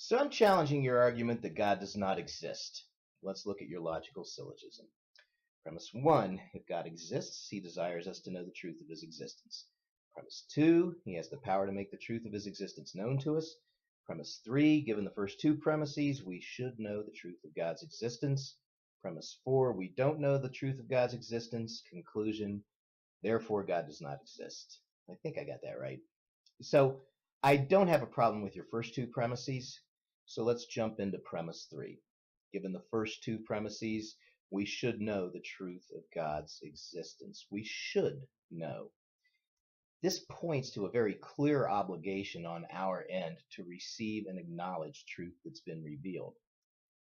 So I'm challenging your argument that God does not exist. Let's look at your logical syllogism. Premise one, if God exists, he desires us to know the truth of his existence. Premise two, he has the power to make the truth of his existence known to us. Premise three, given the first two premises, we should know the truth of God's existence. Premise four, we don't know the truth of God's existence. Conclusion, therefore God does not exist. I think I got that right. So I don't have a problem with your first two premises. So let's jump into premise three. Given the first two premises, we should know the truth of God's existence. We should know. This points to a very clear obligation on our end to receive and acknowledge truth that's been revealed.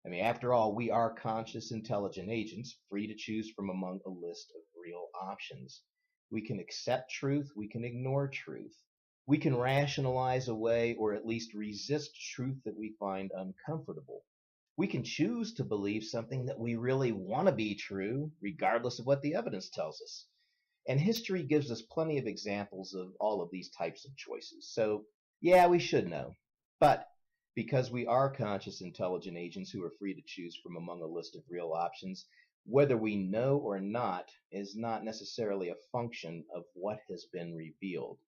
I mean, after all, we are conscious, intelligent agents, free to choose from among a list of real options. We can accept truth, we can ignore truth. We can rationalize away or at least resist truth that we find uncomfortable. We can choose to believe something that we really want to be true, regardless of what the evidence tells us. And history gives us plenty of examples of all of these types of choices. So, yeah, we should know. But because we are conscious, intelligent agents who are free to choose from among a list of real options, whether we know or not is not necessarily a function of what has been revealed.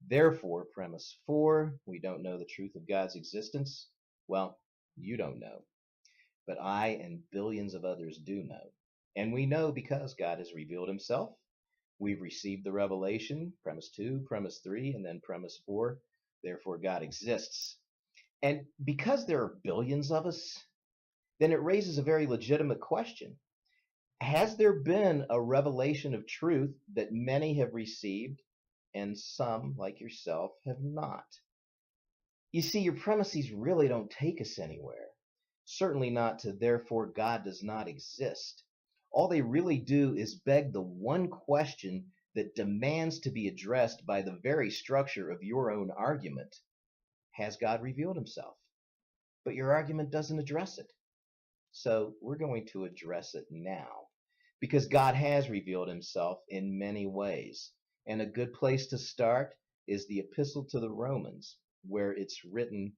Therefore, premise four, we don't know the truth of God's existence. Well, you don't know. But I and billions of others do know. And we know because God has revealed himself. We've received the revelation, premise two, premise three, and then premise four. Therefore, God exists. And because there are billions of us, then it raises a very legitimate question. Has there been a revelation of truth that many have received and some, like yourself, have not? You see, your premises really don't take us anywhere. Certainly not to therefore God does not exist. All they really do is beg the one question that demands to be addressed by the very structure of your own argument. Has God revealed himself? But your argument doesn't address it. So we're going to address it now. Because God has revealed himself in many ways. And a good place to start is the Epistle to the Romans, where it's written,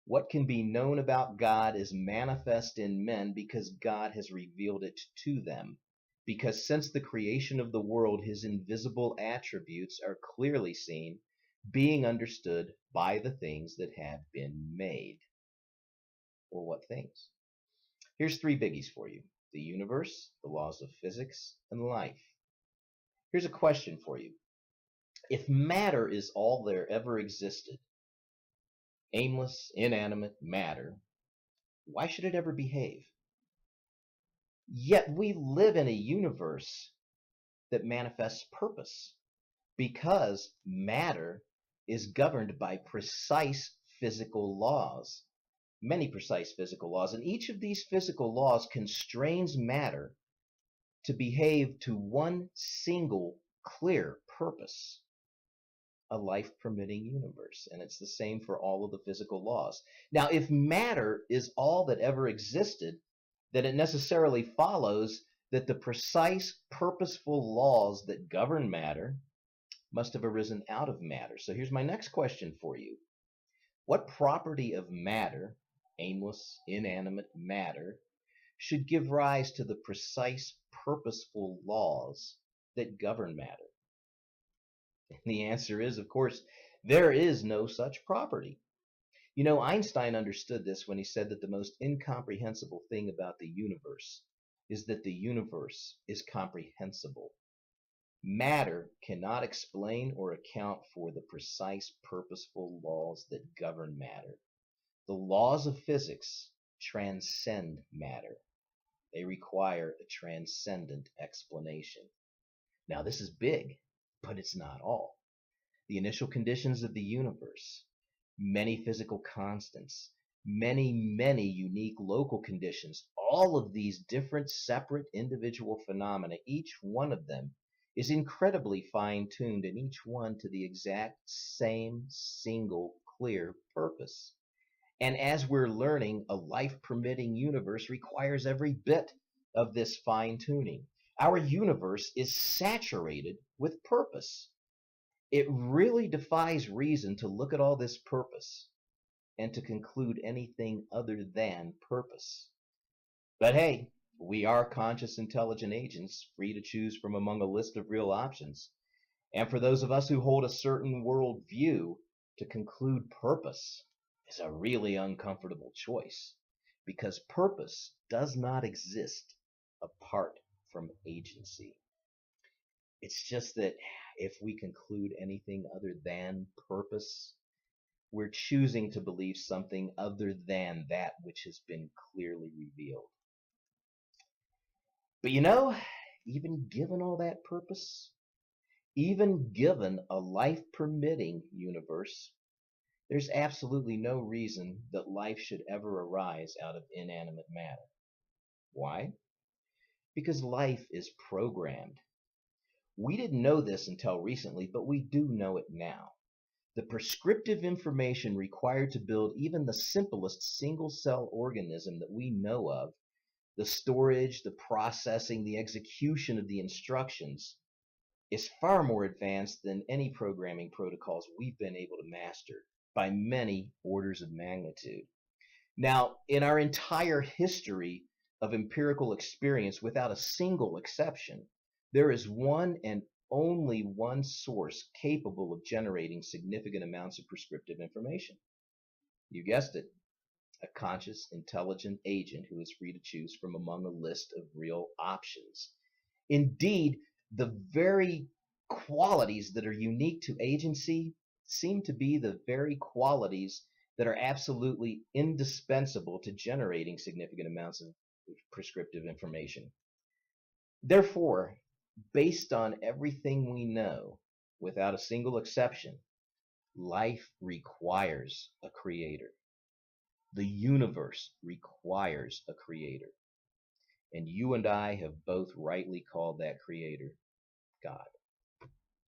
what can be known about God is manifest in men because God has revealed it to them. Because since the creation of the world, his invisible attributes are clearly seen, being understood by the things that have been made. Well, what things? Here's three biggies for you. The universe, the laws of physics, and life. Here's a question for you. If matter is all there ever existed, aimless, inanimate matter, why should it ever behave? Yet we live in a universe that manifests purpose because matter is governed by precise physical laws, many precise physical laws, and each of these physical laws constrains matter to behave to one single clear purpose, a life-permitting universe. And it's the same for all of the physical laws. Now, if matter is all that ever existed, then it necessarily follows that the precise, purposeful laws that govern matter must have arisen out of matter. So here's my next question for you. What property of matter, aimless, inanimate matter, should give rise to the precise, purposeful laws that govern matter? And the answer is, of course, there is no such property. You know, Einstein understood this when he said that the most incomprehensible thing about the universe is that the universe is comprehensible. Matter cannot explain or account for the precise, purposeful laws that govern matter. The laws of physics transcend matter. They require a transcendent explanation. Now, this is big, but it's not all. The initial conditions of the universe, many physical constants, many unique local conditions, all of these different separate individual phenomena, each one of them is incredibly fine-tuned, and each one to the exact same single clear purpose. And as we're learning, a life-permitting universe requires every bit of this fine-tuning. Our universe is saturated with purpose. It really defies reason to look at all this purpose and to conclude anything other than purpose. But hey, we are conscious, intelligent agents, free to choose from among a list of real options. And for those of us who hold a certain world view, to conclude purpose is a really uncomfortable choice because purpose does not exist apart from agency. It's just that if we conclude anything other than purpose, we're choosing to believe something other than that which has been clearly revealed. But even given all that purpose, even given a life permitting universe, there's absolutely no reason that life should ever arise out of inanimate matter. Why? Because life is programmed. We didn't know this until recently, but we do know it now. The prescriptive information required to build even the simplest single cell organism that we know of, the storage, the processing, the execution of the instructions, is far more advanced than any programming protocols we've been able to master by many orders of magnitude. Now, in our entire history of empirical experience, without a single exception, there is one and only one source capable of generating significant amounts of prescriptive information. You guessed it, a conscious, intelligent agent who is free to choose from among a list of real options. Indeed, the very qualities that are unique to agency seem to be the very qualities that are absolutely indispensable to generating significant amounts of prescriptive information. Therefore, based on everything we know, without a single exception, life requires a creator. The universe requires a creator. And you and I have both rightly called that creator God.